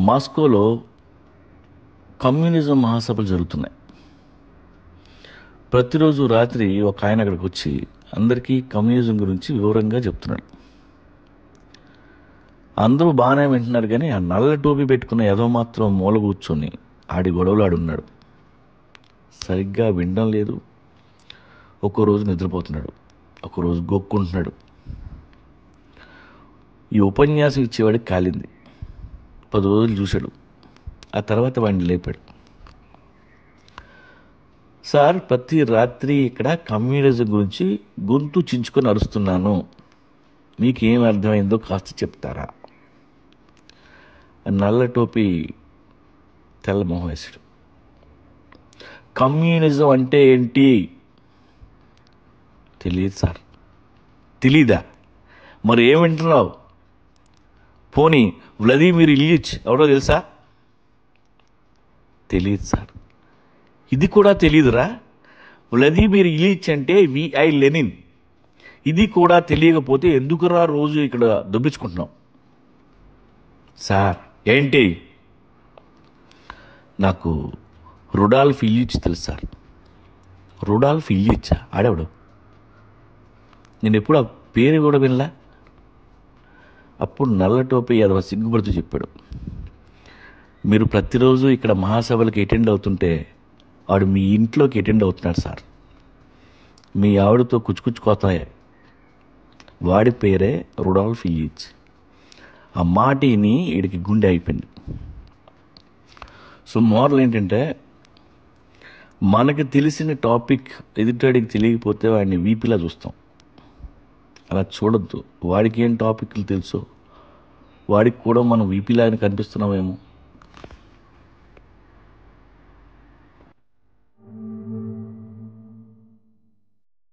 మాస్కోలో communism మహాసభలు జరుగుతున్నాయి. ప్రతిరోజు రాత్రి ఒక ఆయన అక్కడికి వచ్చి అందరికీ కమ్యూనిజం గురించి వివరంగా చెప్తున్నాడు. అందరూ బాగానే వింటున్నారు, కానీ ఆ నల్ల టోపీ పెట్టుకున్న ఏదో మాత్రం మూల కూర్చొని ఆడి గొడవలు ఆడున్నాడు. సరిగ్గా వినడం లేదు. ఒక్కరోజు నిద్రపోతున్నాడు, ఒకరోజు గొక్కుంటున్నాడు. ఈ ఉపన్యాసం ఇచ్చేవాడికి కాలింది. 10 రోజులు చూశాడు. ఆ తర్వాత వాడిని లేపాడు. సార్, ప్రతి రాత్రి ఇక్కడ కమ్యూనిజం గురించి గొంతు చించుకొని అరుస్తున్నాను, మీకేం అర్థమైందో కాస్త చెప్తారా? నల్ల టోపీ తెల్ల మొహం వేసాడు. కమ్యూనిజం అంటే ఏంటి? తెలియదు సార్. తెలీదా? మరి ఏం వింటున్నావు? పోనీ వ్లాదిమిర్ ఇలియిచ్ ఎవరో తెలుసా? తెలియదు సార్. ఇది కూడా తెలీదురా? వ్లాదిమిర్ ఇలియిచ్ అంటే విఐ లెనిన్. ఇది కూడా తెలియకపోతే ఎందుకురా రోజు ఇక్కడ దొబ్బించుకుంటున్నాం? సార్ ఏంటి? నాకు రుడాల్ఫ్ ఇలియిచ్ తెలుసు సార్. రుడాల్ఫ్ ఇలియిచ్ ఆడేవాడు? నేను ఎప్పుడు ఆ పేరు కూడా వినలా. అప్పుడు నల్ల టోపీ యాదవ సిగ్గుపడుతూ చెప్పాడు, మీరు ప్రతిరోజు ఇక్కడ మహాసభలకు అటెండ్ అవుతుంటే వాడు మీ ఇంట్లోకి అటెండ్ అవుతున్నాడు సార్. మీ ఆవిడతో కుచ్చుకుచ్చుకోతాయి. వాడి పేరే రుడాల్ఫ్ ఇలియిచ్. ఆ మాటిని వీడికి గుండె అయిపోయింది. సో మోరల్ ఏంటంటే, మనకు తెలిసిన టాపిక్ ఎదుటాడికి తెలియకపోతే వాడిని వీపీలా చూస్తాం. అలా చూడొద్దు. వాడికి ఏం టాపిక్లు తెలుసో వాడికి కూడా మనం వీపీలా కనిపిస్తున్నామేమో.